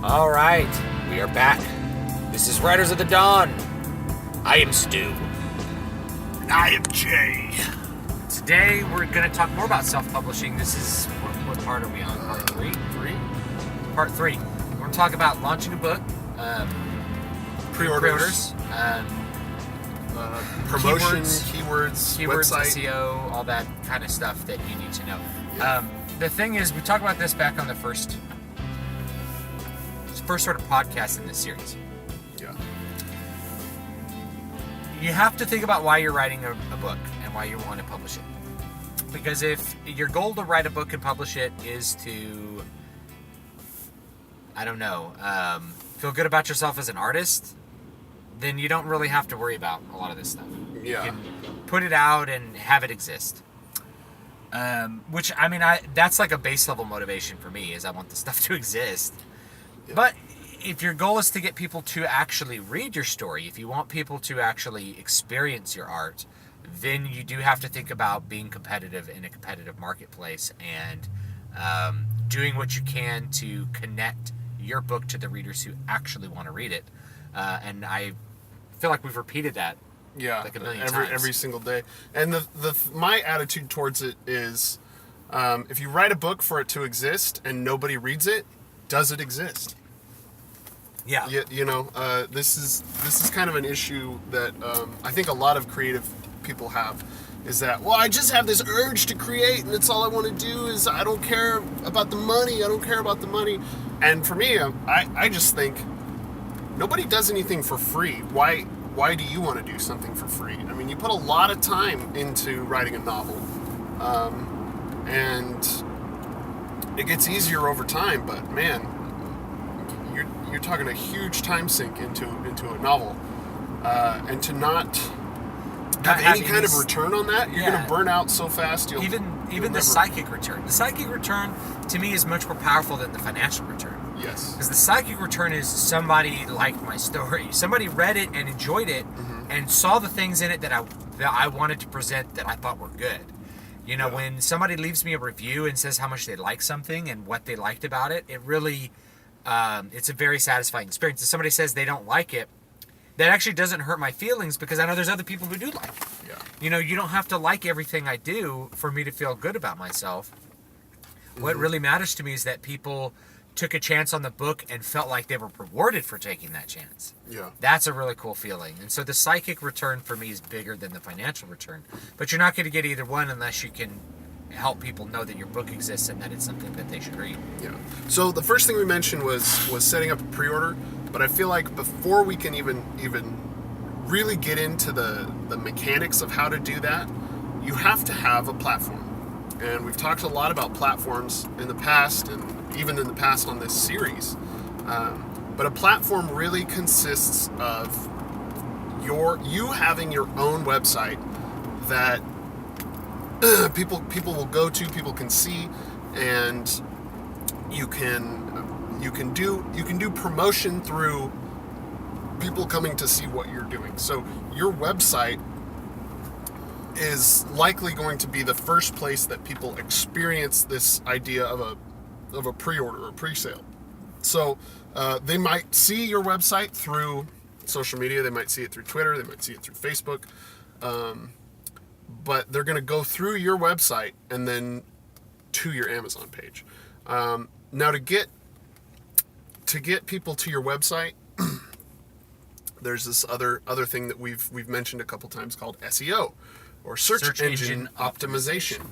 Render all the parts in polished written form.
All right, we are back. This is Riders of the Dawn. I am Stu. And I am Jay. Today we're going to talk more about self-publishing. This is, what part are we on? Part 3? Part 3. We're going to talk about launching a book, Pre-orders. Promotion, keywords, website. SEO, all that kind of stuff that you need to know. Yeah. The thing is, we talked about this back on the first sort of podcast in this series. Yeah. You have to think about why you're writing a book and why you want to publish it. Because if your goal to write a book and publish it is to, feel good about yourself as an artist, then you don't really have to worry about a lot of this stuff. Yeah. You can put it out and have it exist. That's like a base level motivation for me, is I want the stuff to exist. Yeah. But if your goal is to get people to actually read your story, if you want people to actually experience your art, then you do have to think about being competitive in a competitive marketplace and doing what you can to connect your book to the readers who actually want to read it. And I feel like we've repeated that like a million times. Every single day. And my attitude towards it is, if you write a book for it to exist and nobody reads it, does it exist? Yeah. This is kind of an issue that I think a lot of creative people have, is that, well, I just have this urge to create, and it's all I want to do is, I don't care about the money. And for me, I just think nobody does anything for free. Why do you want to do something for free? I mean, you put a lot of time into writing a novel, and it gets easier over time, but man, you're talking a huge time sink into a novel, and to not have any kind of return on that, you're going to burn out so fast. Even the psychic return. The psychic return, to me, is much more powerful than the financial return. Yes. Because the psychic return is somebody liked my story. Somebody read it and enjoyed it, and saw the things in it that I wanted to present that I thought were good. When somebody leaves me a review and says how much they like something and what they liked about it, it really, it's a very satisfying experience. If somebody says they don't like it, that actually doesn't hurt my feelings, because I know there's other people who do like it. Yeah. You don't have to like everything I do for me to feel good about myself. What really matters to me is that people took a chance on the book and felt like they were rewarded for taking that chance. Yeah. That's a really cool feeling. And so the psychic return for me is bigger than the financial return. But you're not going to get either one unless you can help people know that your book exists and that it's something that they should read. Yeah. So the first thing we mentioned was setting up a pre-order, but I feel like before we can even really get into the mechanics of how to do that, you have to have a platform. And we've talked a lot about platforms in the past, and even in the past on this series. But a platform really consists of you having your own website that people will go to, people can see, and you can do promotion through people coming to see what you're doing. So your website is likely going to be the first place that people experience this idea of a pre-order or pre-sale. So they might see your website through social media, they might see it through Twitter, they might see it through Facebook, but they're going to go through your website and then to your Amazon page. Now to get people to your website, there's this other thing that we've mentioned a couple times called SEO, or search engine optimization.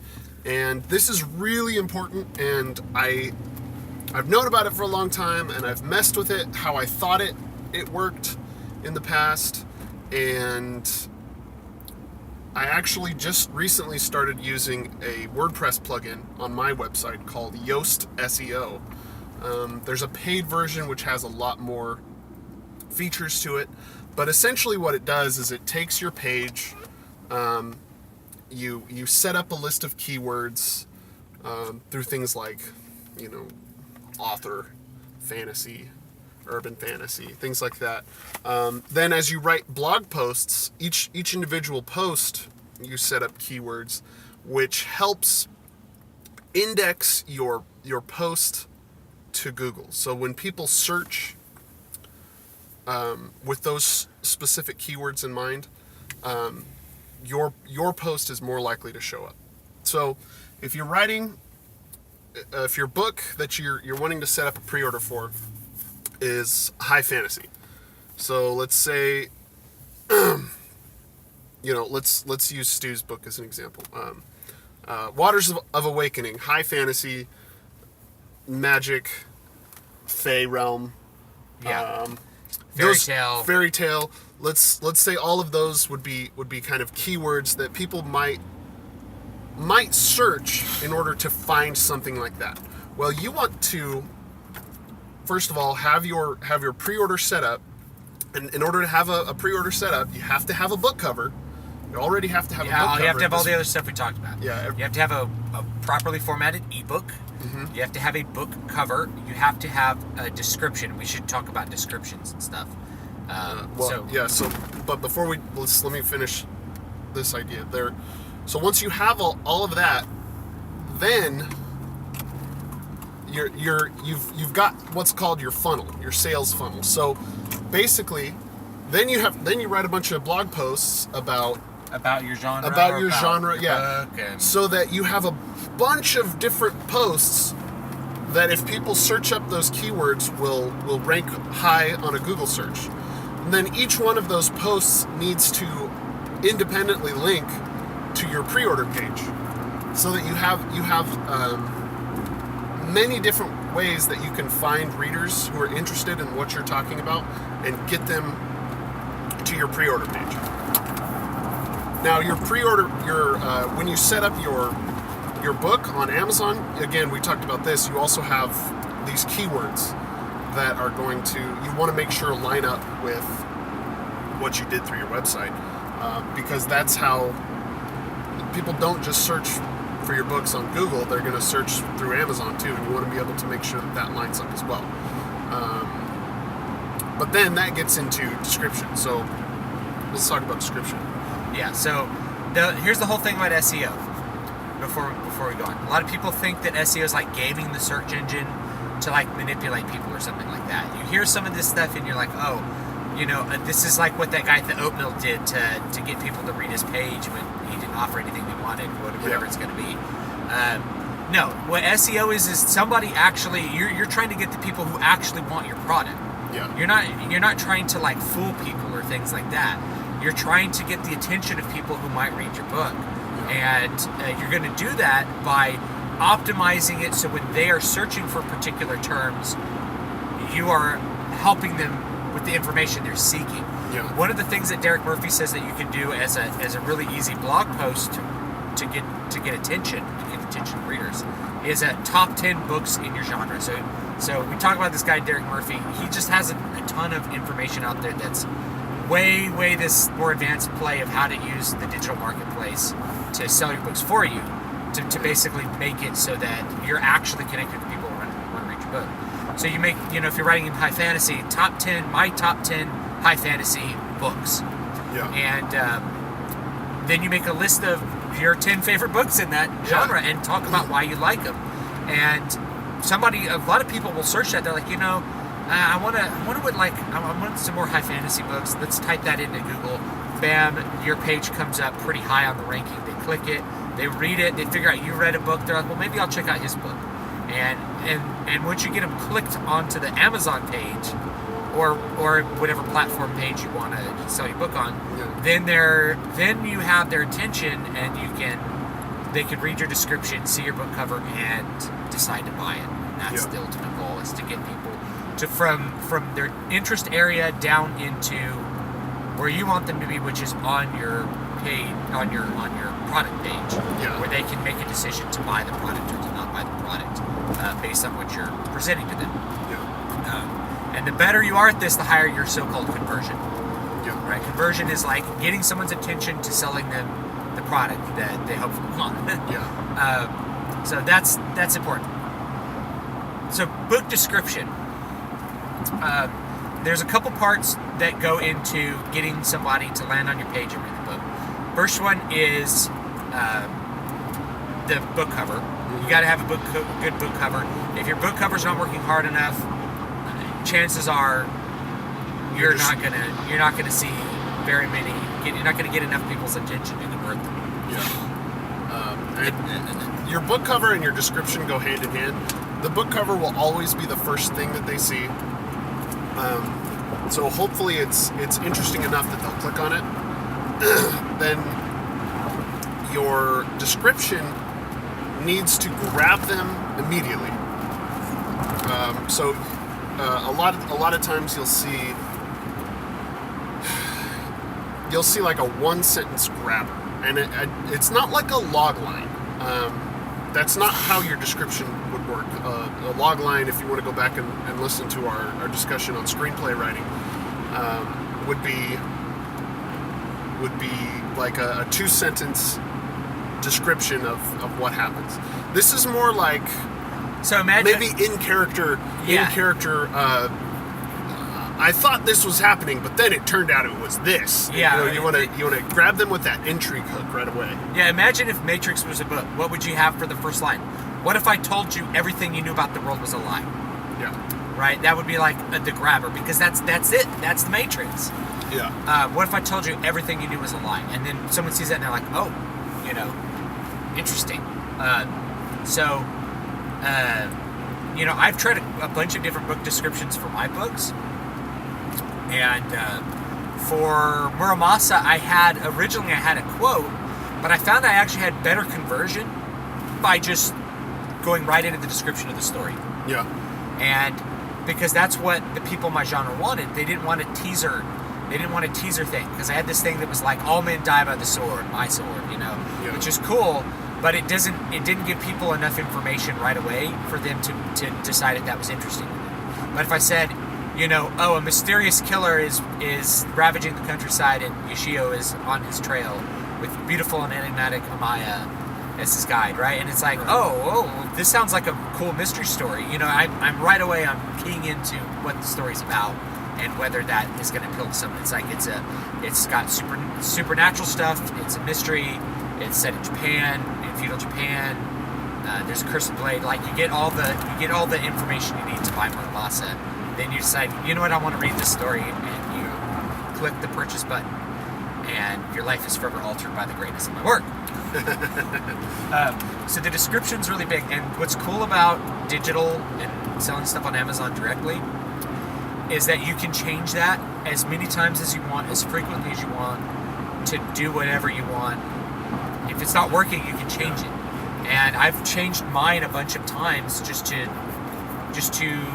And this is really important, and I've known about it for a long time, and I've messed with it how I thought it worked in the past, and I actually just recently started using a WordPress plugin on my website called Yoast Seo. There's a paid version which has a lot more features to it, but essentially what it does is it takes your page, you set up a list of keywords through things like, author, fantasy, urban fantasy, things like that. Then as you write blog posts, each individual post, you set up keywords, which helps index your post to Google. So when people search with those specific keywords in mind, your post is more likely to show up. So if you're writing, if your book that you're wanting to set up a pre-order for is high fantasy, so let's say, let's use Stu's book as an example. Waters of Awakening, high fantasy, magic, fae realm, fairy tale. Let's say all of those would be kind of keywords that people might search in order to find something like that. Well, you want to first of all have your pre-order set up, and in order to have a pre-order set up, you have to have a book cover. You already have to have a book cover. You have to have all the other stuff we talked about. Yeah. You have to have a properly formatted ebook. Mm-hmm. You have to have a book cover. You have to have a description. We should talk about descriptions and stuff. But before let me finish this idea there. So once you have all of that, then you've got what's called your funnel, your sales funnel. So basically, then you write a bunch of blog posts about your genre. So that you have a bunch of different posts that if people search up those keywords will rank high on a Google search. And then each one of those posts needs to independently link to your pre-order page, so that you have many different ways that you can find readers who are interested in what you're talking about and get them to your pre-order page. Now, your pre-order, when you set up your book on Amazon, again, we talked about this, you also have these keywords that are you want to make sure line up with what you did through your website, because that's how people don't just search for your books on Google, they're going to search through Amazon too, and you want to be able to make sure that lines up as well. But then that gets into description, so let's talk about description. Yeah, so here's the whole thing about SEO before we go on. A lot of people think that SEO is like gaming the search engine to like manipulate people or something like that. You hear some of this stuff and you're like, oh, this is like what that guy at the Oatmeal did to get people to read his page when he didn't offer anything they wanted, whatever it's going to be. No, what SEO is somebody actually, you're trying to get the people who actually want your product. Yeah. You're not trying to like fool people or things like that. You're trying to get the attention of people who might read your book. And you're going to do that by optimizing it so when they are searching for particular terms, you are helping them with the information they're seeking. Yeah. One of the things that Derek Murphy says that you can do as a really easy blog post to get attention of readers is a top 10 books in your genre. So we talk about this guy Derek Murphy. He just has a ton of information out there that's way this more advanced play of how to use the digital marketplace to sell your books for you, to basically make it so that you're actually connected to people who want to read your book. So you make, if you're writing in high fantasy, my top 10 high fantasy books. Yeah. And then you make a list of your 10 favorite books in that genre and talk about why you like them. And a lot of people will search that. They're like, I want some more high fantasy books. Let's type that into Google. Bam, your page comes up pretty high on the ranking. They click it, they read it, they figure out you read a book. They're like, well, maybe I'll check out his book. And once you get them clicked onto the Amazon page or whatever platform page you want to sell your book on, then you have their attention, and they can read your description, see your book cover, and decide to buy it. And that's the ultimate goal, is to get people to from their interest area down into where you want them to be, which is on your page, on your product page, where they can make a decision to buy the product or to not buy the product based on what you're presenting to them. And the better you are at this, the higher your so-called conversion. Right? Conversion is like getting someone's attention to selling them the product that they hopefully want. So that's important. So book description. There's a couple parts that go into getting somebody to land on your page and read the book. First one is the book cover. You got to have a good book cover. If your book cover's not working hard enough, chances are you're not gonna see very many. You're not gonna get enough people's attention to convert them. And your book cover and your description go hand in hand. The book cover will always be the first thing that they see. So hopefully it's interesting enough that they'll click on it. Then your description needs to grab them immediately. A lot of times you'll see like a one sentence grabber, and it's not like a log line. That's not how your description would work. A log line, if you want to go back and listen to our discussion on screenplay writing, would be like a 2-sentence description of what happens. This is more like, so imagine, maybe in character. I thought this was happening, but then it turned out it was this. Yeah, you want to grab them with that intrigue hook right away. Yeah, imagine if Matrix was a book. What would you have for the first line? What if I told you everything you knew about the world was a lie? Yeah. Right. That would be like the grabber, because that's it. That's the Matrix. Yeah. What if I told you everything you knew was a lie, and then someone sees that and they're like, oh, interesting. I've tried a bunch of different book descriptions for my books. And for Muramasa, I had a quote, but I found I actually had better conversion by just going right into the description of the story. Yeah. And because that's what the people in my genre wanted. They didn't want a teaser. They didn't want a teaser thing, because I had this thing that was like, all men die by the sword, my sword, Yeah. which is cool, but it didn't give people enough information right away for them to decide if that was interesting. But if I said, a mysterious killer is ravaging the countryside, and Yoshio is on his trail with beautiful and enigmatic Amaya as his guide, right? And it's like, oh, this sounds like a cool mystery story. I'm right away, I'm keying into what the story's about and whether that is going to appeal to someone. It's like it's got supernatural stuff. It's a mystery. It's set in Japan, in feudal Japan. There's a cursed blade. Like you get all the information you need to buy Muramasa. Then you decide, you know what, I want to read this story, and you click the purchase button, and your life is forever altered by the greatness of my work. So the description's really big, and what's cool about digital and selling stuff on Amazon directly is that you can change that as many times as you want, as frequently as you want, to do whatever you want. If it's not working, you can change it. And I've changed mine a bunch of times just to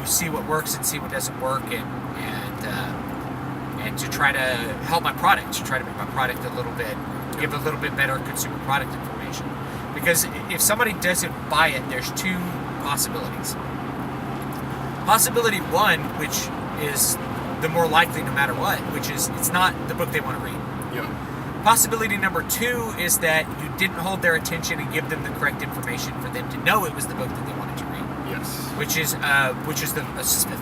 see what works and see what doesn't work, and to try to help my product, to try to make my product give a little bit better consumer product information. Because if somebody doesn't buy it, there's two possibilities. Possibility one, which is the more likely no matter what, which is it's not the book they want to read. Yeah. Possibility number two is that you didn't hold their attention and give them the correct information for them to know it was the book that they wanted to read. Yes. Which is a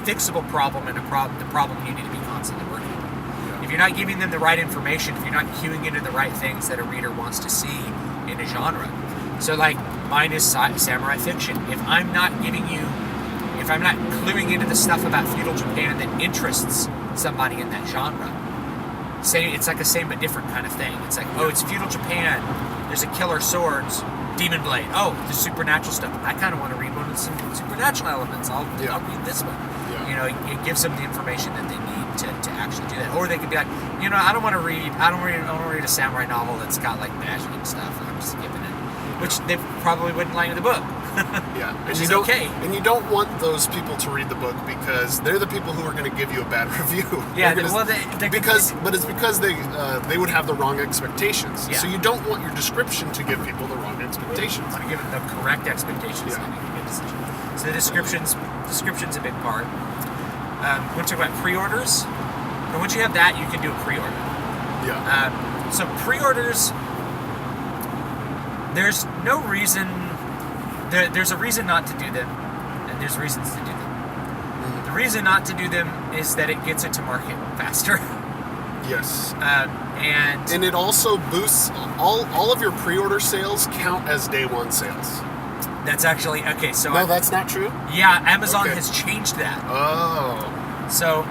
fixable problem, and the problem you need to be constantly working on. Yeah. If you're not giving them the right information, if you're not cueing into the right things that a reader wants to see in a genre. So like mine is samurai fiction. If I'm not cluing into the stuff about feudal Japan that interests somebody in that genre, it's like a same but different kind of thing. It's like, oh, it's feudal Japan, there's a killer swords, demon blade. Oh, the supernatural stuff. I kind of want to read one with some supernatural elements. I'll read this one. Yeah. It gives them the information that they need to actually do that. Or they could be like, I don't want to read a samurai novel that's got like magic and stuff. I'm just skipping it, which they probably wouldn't like in the book. Yeah, which is okay. And you don't want those people to read the book, because they're the people who are going to give you a bad review. Yeah, but it's because they would have the wrong expectations. Yeah. So you don't want your description to give people the wrong expectations. You want to give it the correct expectations, and then make a good decision. So the description's a big part. We want to talk about pre-orders. And once you have that, you can do a pre-order. Yeah. So pre-orders, there's no reason. There's a reason not to do them, and there's reasons to do them. Mm-hmm. The reason not to do them is that it gets it to market faster. Yes. And it also boosts all of your pre-order sales count as day one sales. That's actually okay. So No, that's not true. yeah, Amazon Okay. has changed that. Oh. So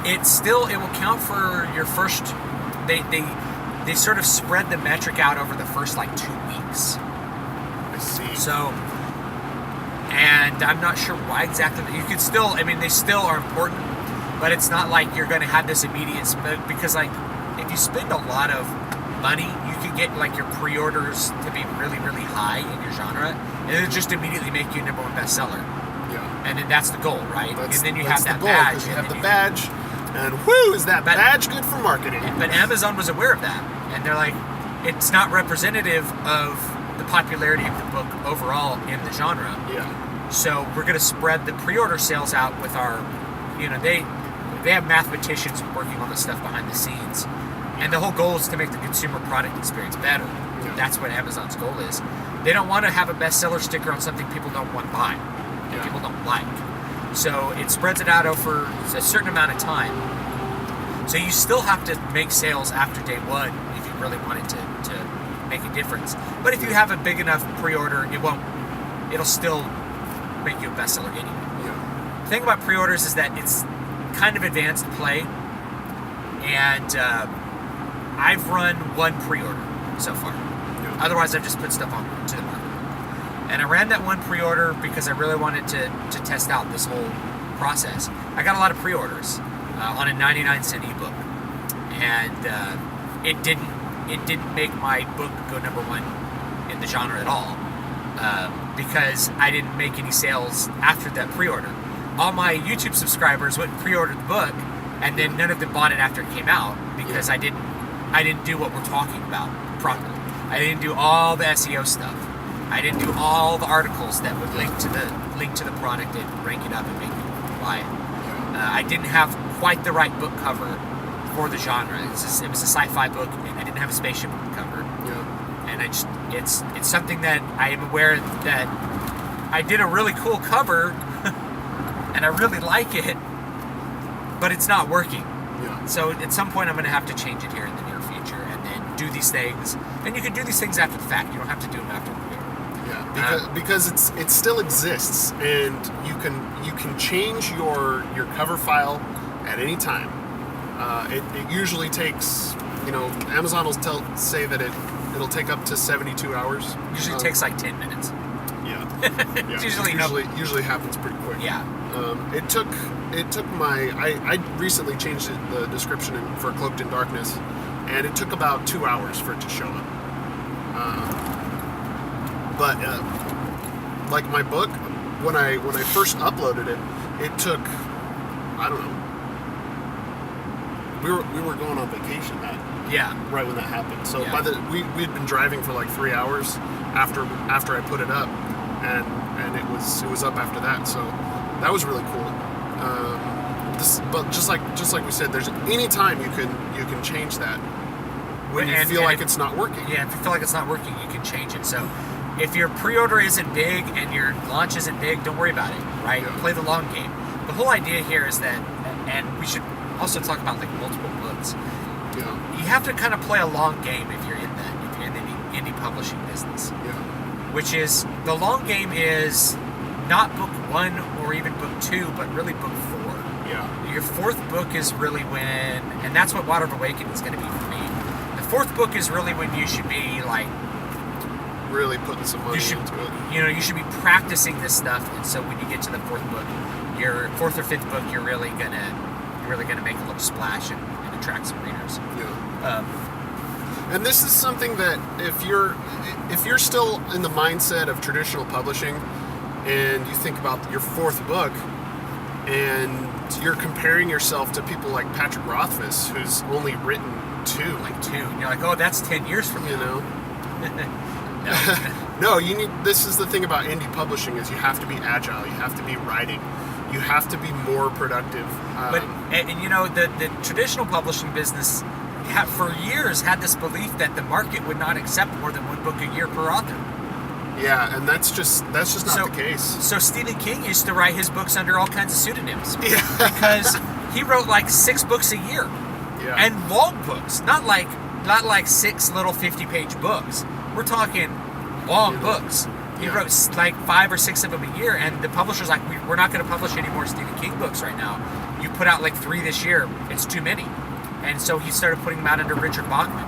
it will count for your first. They sort of spread the metric out over the first like 2 weeks. I see. So, and I'm not sure why exactly. You could still. I mean, they still are important, but it's not like you're going to have this immediate because like if you spend a lot of money, you can get like your pre-orders to be really, really high in your genre, and it'll just immediately make you a #1 bestseller. Yeah. And then that's the goal, right? That's, and then you that's have that the goal, badge. 'cause you and have the then badge, and whoo, is that badge good for marketing? But Amazon was aware of that, and they're like, it's not representative of the popularity of the book overall in the genre. Yeah. So we're going to spread the pre-order sales out with our, they have mathematicians working on the stuff behind the scenes, and the whole goal is to make the consumer product experience better. Yeah. That's what Amazon's goal is. They don't want to have a bestseller sticker on something people don't want to buy, that people don't like. So it spreads it out over a certain amount of time. So you still have to make sales after day one if you really want it to make a difference. But if you have a big enough pre-order, it'll still make you a bestseller anyway. Yeah. The thing about pre-orders is that it's kind of advanced play, and I've run one pre-order so far. Yeah. Otherwise, I've just put stuff on to the market. And I ran that one pre-order because I really wanted to test out this whole process. I got a lot of pre-orders on a 99-cent ebook, and it didn't make my book go #1 in the genre at all, because I didn't make any sales after that pre-order. All my YouTube subscribers went and pre-ordered the book, and then none of them bought it after it came out because I didn't do what we're talking about properly. I didn't do all the SEO stuff. I didn't do all the articles that would link to the product and rank it up and make people buy it. I didn't have quite the right book cover for the genre. It was a sci-fi book, and I didn't have a spaceship on the cover. Yeah. And it's something that I am aware that I did a really cool cover, and I really like it, but it's not working. Yeah. So at some point, I'm going to have to change it here in the near future, and then do these things. And you can do these things after the fact. You don't have to do them after the pre-order. Yeah, because it still exists, and you can change your cover file at any time. It usually takes, Amazon will say that it'll take up to 72 hours. Usually takes like 10 minutes. Yeah, It's it usually happens pretty quick. Yeah. It took I recently changed the description for Cloaked in Darkness, and it took about 2 hours for it to show up. But like my book, when I first uploaded it, it took, I don't know. We were going on vacation right when that happened. So we'd been driving for like 3 hours after I put it up, and it was up after that. So that was really cool. But just like we said, there's any time you can change that when you feel like it's not working. Yeah, if you feel like it's not working, you can change it. So if your pre-order isn't big and your launch isn't big, don't worry about it, right? Yeah. Play the long game. The whole idea here is that, and we should also talk about like multiple books. Yeah. You have to kind of play a long game if you're in the indie publishing business. Yeah. Which is, the long game is not book 1 or even book 2, but really book 4. Yeah. Your 4th book is really when, and that's what Water of Awakening is going to be for me. The 4th book is really when you should be like, really putting some money into it. You should be practicing this stuff, and so when you get to the 4th book, your 4th or 5th book, you're really gonna make a little splash and attract some readers. Yeah. And this is something that if you're still in the mindset of traditional publishing, and you think about your 4th book, and you're comparing yourself to people like Patrick Rothfuss, who's only written 2. And you're like, oh, that's 10 years from now. No, this is the thing about indie publishing, is you have to be agile, you have to be writing, you have to be more productive. But the traditional publishing business for years had this belief that the market would not accept more than 1 book a year per author. Yeah, and that's just not the case. So Stephen King used to write his books under all kinds of pseudonyms. Yeah. Because he wrote like 6 books a year. Yeah. And long books, not like 6 little 50-page books. We're talking long books. He wrote like 5 or 6 of them a year, and the publisher's like, we're not going to publish any more Stephen King books right now. You put out like 3 this year. It's too many. And so he started putting them out under Richard Bachman.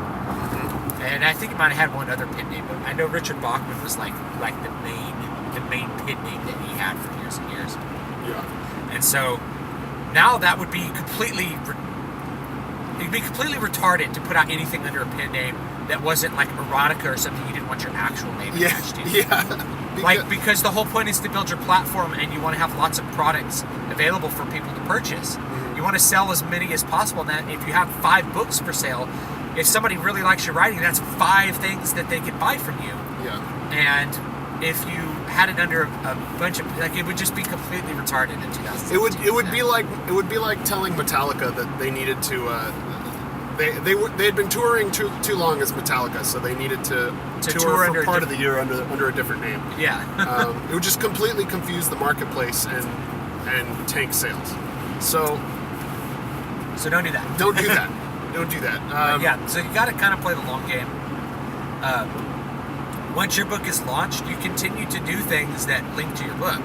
And I think he might have had one other pen name, but I know Richard Bachman was like the main pen name that he had for years and years. Yeah. And so now that would be completely retarded to put out anything under a pen name that wasn't like erotica or something you didn't want your actual name attached to. Yeah. Because the whole point is to build your platform, and you want to have lots of products available for people to purchase. You want to sell as many as possible. And that if you have 5 books for sale, if somebody really likes your writing, that's 5 things that they could buy from you. Yeah. And if you had it under a bunch of, like, it would just be completely retarded in 2017. It would be like telling Metallica that they needed to. They had been touring too long as Metallica, so they needed to tour for part of the year under a different name. Yeah. It would just completely confuse the marketplace and tank sales. So don't do that. Don't do that. Don't do that. Yeah. So you got to kind of play the long game. Once your book is launched, you continue to do things that link to your book,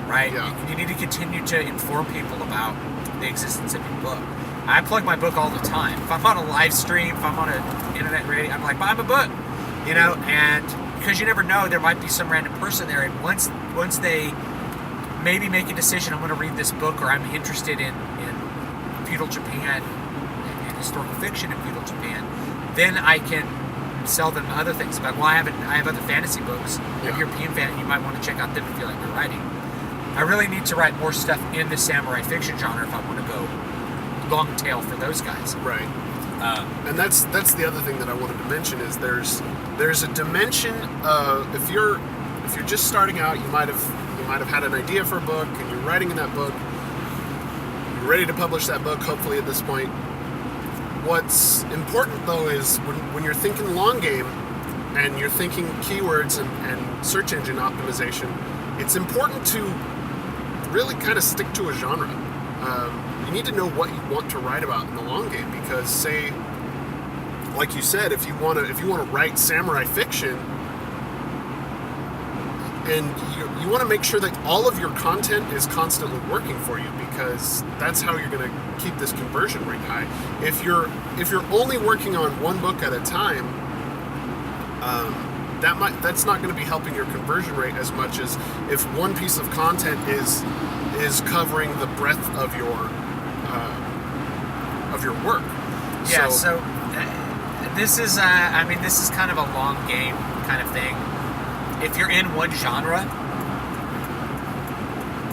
right? Yeah. You need to continue to inform people about the existence of your book. I plug my book all the time. If I'm on a live stream, if I'm on an internet radio, I'm like, buy my book, and because you never know, there might be some random person there, and once they maybe make a decision, I'm going to read this book, or I'm interested in feudal Japan and historical fiction in feudal Japan, then I can sell them other things. But I have other fantasy books, like European fantasy. You might want to check out them if you like your writing. I really need to write more stuff in the samurai fiction genre if I want to go long tail for those guys. Right. And that's the other thing that I wanted to mention is there's a dimension of if you're just starting out, you might have had an idea for a book and you're writing in that book. You're ready to publish that book, hopefully at this point. What's important though is when you're thinking long game and you're thinking keywords and search engine optimization, it's important to really kind of stick to a genre. You need to know what you want to write about in the long game, because say, like you said, if you want to write samurai fiction, and you want to make sure that all of your content is constantly working for you, because that's how you're going to keep this conversion rate high. If you're only working on one book at a time, that's not going to be helping your conversion rate as much as if one piece of content is covering the breadth of your work. Yeah. So this is this is kind of a long game kind of thing. If you're in one genre,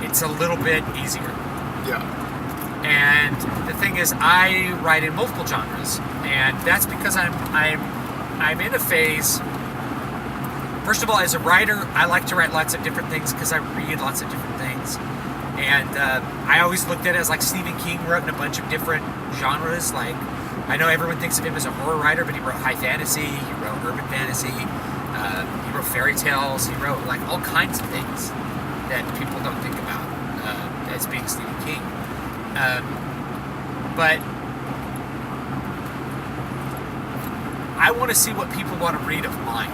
it's a little bit easier. Yeah. And the thing is, I write in multiple genres, and that's because I'm in a phase. First of all, as a writer, I like to write lots of different things because I read lots of different things. And I always looked at it as like Stephen King wrote in a bunch of different genres. Like, I know everyone thinks of him as a horror writer, but he wrote high fantasy, he wrote urban fantasy, he wrote fairy tales, he wrote like all kinds of things that people don't think about as being Stephen King. But I want to see what people want to read of mine.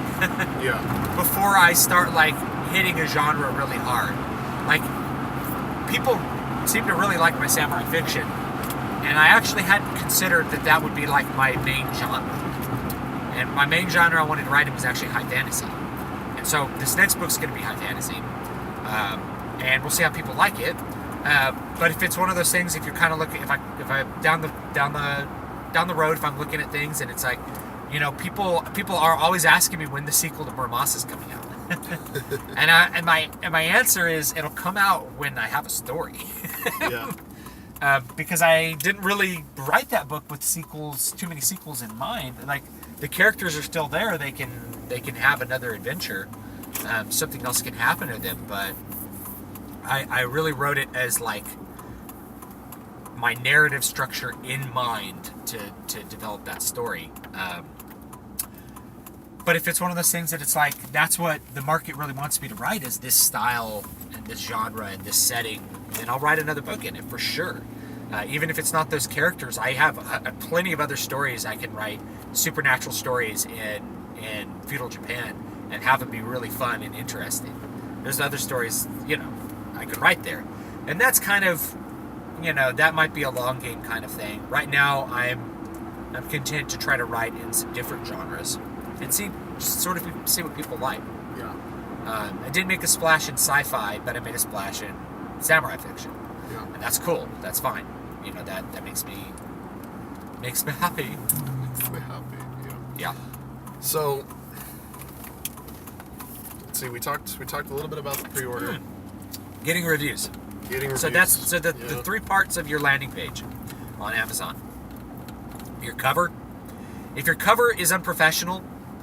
Yeah. Before I start like hitting a genre really hard. Like, people seem to really like my samurai fiction, and I actually hadn't considered that would be like my main genre. And my main genre I wanted to write in was actually high fantasy. And so this next book's going to be high fantasy, and we'll see how people like it. But if it's one of those things, if you're kind of looking, if I down the road, if I'm looking at things and it's like, people are always asking me when the sequel to Muramasa is coming out. and my answer is it'll come out when I have a story. Yeah. Because I didn't really write that book with too many sequels in mind. Like, the characters are still there; they can have another adventure. Something else can happen to them, but I really wrote it as like my narrative structure in mind to develop that story. But if it's one of those things that it's like, that's what the market really wants me to write, is this style and this genre and this setting, then I'll write another book in it for sure. Even if it's not those characters, I have plenty of other stories I can write, supernatural stories in feudal Japan, and have them be really fun and interesting. There's other stories, I could write there. And that's kind of, that might be a long game kind of thing. Right now, I'm content to try to write in some different genres and see what people like. Yeah. I did make a splash in sci-fi, but I made a splash in samurai fiction. Yeah. And that's cool. That's fine. That makes me happy. Makes me happy. Yeah. So, let's see. We talked a little bit about the pre-order. Getting reviews. So the 3 parts of your landing page on Amazon. Your cover. If your cover is unprofessional,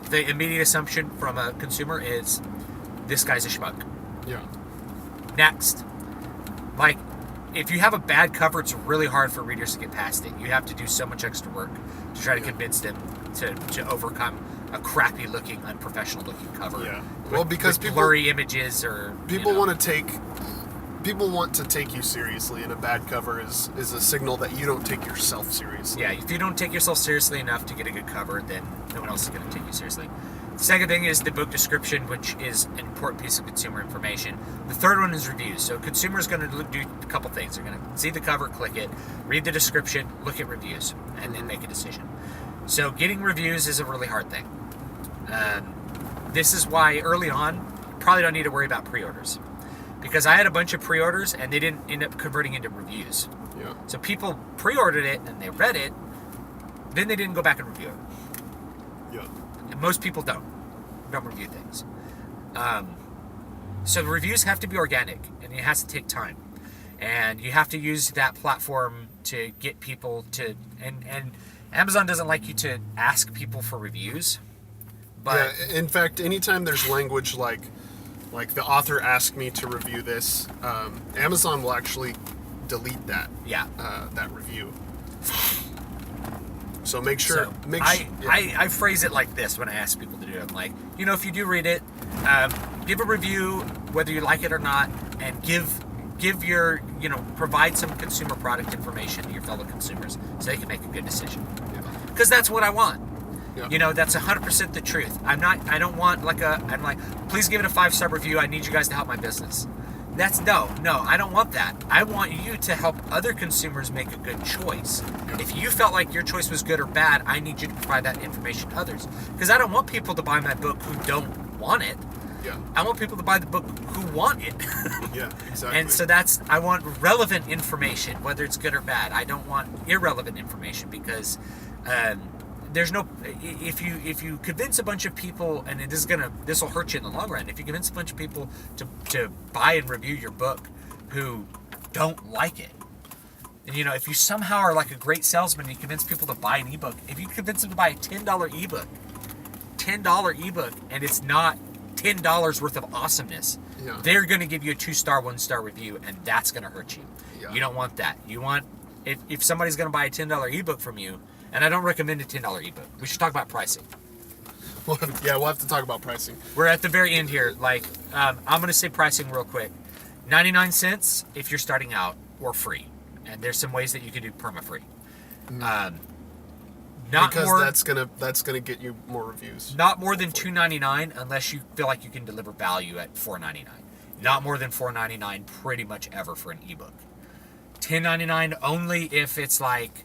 the immediate assumption from a consumer is this guy's a schmuck. Yeah. Next, if you have a bad cover, it's really hard for readers to get past it. You have to do so much extra work to try to convince them to overcome a crappy looking, unprofessional looking cover. Yeah. Well, because with blurry images or people want to take you seriously, and a bad cover is a signal that you don't take yourself seriously. Yeah, if you don't take yourself seriously enough to get a good cover, then no one else is going to take you seriously. The second thing is the book description, which is an important piece of consumer information. The third one is reviews. So consumers going to do a couple things. They're going to see the cover, click it, read the description, look at reviews, and then make a decision. So getting reviews is a really hard thing. This is why early on, you probably don't need to worry about pre-orders. Because I had a bunch of pre-orders and they didn't end up converting into reviews. Yeah. So people pre-ordered it and they read it, then they didn't go back and review it. Yeah. And most people don't review things. So the reviews have to be organic and it has to take time. And you have to use that platform to get people to, and Amazon doesn't like you to ask people for reviews. But yeah, in fact, anytime there's language like the author asked me to review this, Amazon will actually delete that. Yeah. That review. So make sure. I phrase it like this when I ask people to do it. I'm like, if you do read it, give a review whether you like it or not, and give your provide some consumer product information to your fellow consumers so they can make a good decision. Because that's what I want. Yeah. That's 100% the truth. I don't want I'm like, please give it a 5-star review. I need you guys to help my business. That's no, I don't want that. I want you to help other consumers make a good choice. Yeah. If you felt like your choice was good or bad, I need you to provide that information to others. Because I don't want people to buy my book who don't want it. Yeah. I want people to buy the book who want it. Yeah, exactly. And so I want relevant information, whether it's good or bad. I don't want irrelevant information because there's no, if you convince a bunch of people, and this will hurt you in the long run. If you convince a bunch of people to buy and review your book who don't like it, and if you somehow are like a great salesman and you convince people to buy an ebook, if you convince them to buy a $10 ebook, and it's not $10 worth of awesomeness, they're going to give you a 2-star, 1-star review, and that's going to hurt you. Yeah. You don't want that. You want, if somebody's going to buy a $10 ebook from you. And I don't recommend a $10 ebook. We should talk about pricing. We'll have to talk about pricing. We're at the very end here. I'm going to say pricing real quick. 99 cents if you're starting out, or free. And there's some ways that you can do perma-free. That's gonna get you more reviews. Not more than $2.99 unless you feel like you can deliver value at $4.99. Not more than $4.99 pretty much ever for an ebook. $10.99 only if it's like,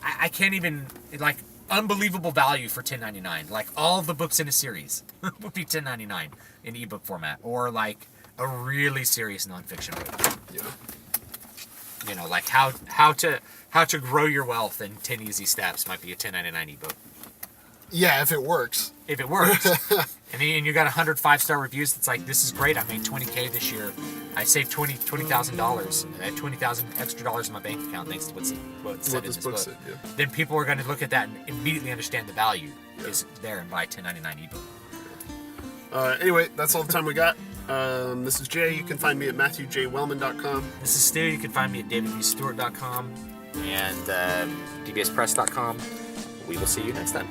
I can't even, unbelievable value for $10.99. Like all the books in a series would be $10.99 in ebook format, or like a really serious nonfiction book. Yeah. Like how to grow your wealth in 10 easy steps might be a $10.99 ebook. Yeah, if it works. If it works. And you got 100 5-star reviews. It's like, this is great. I made $20K this year. I saved $20,000. I had $20,000 extra dollars in my bank account thanks to what's said in this book. Then people are going to look at that and immediately understand the value is there and buy a $10.99 ebook. Anyway, that's all the time we got. This is Jay. You can find me at MatthewJWellman.com. This is Stu. You can find me at DavidBStewart.com and DBSPress.com. We will see you next time.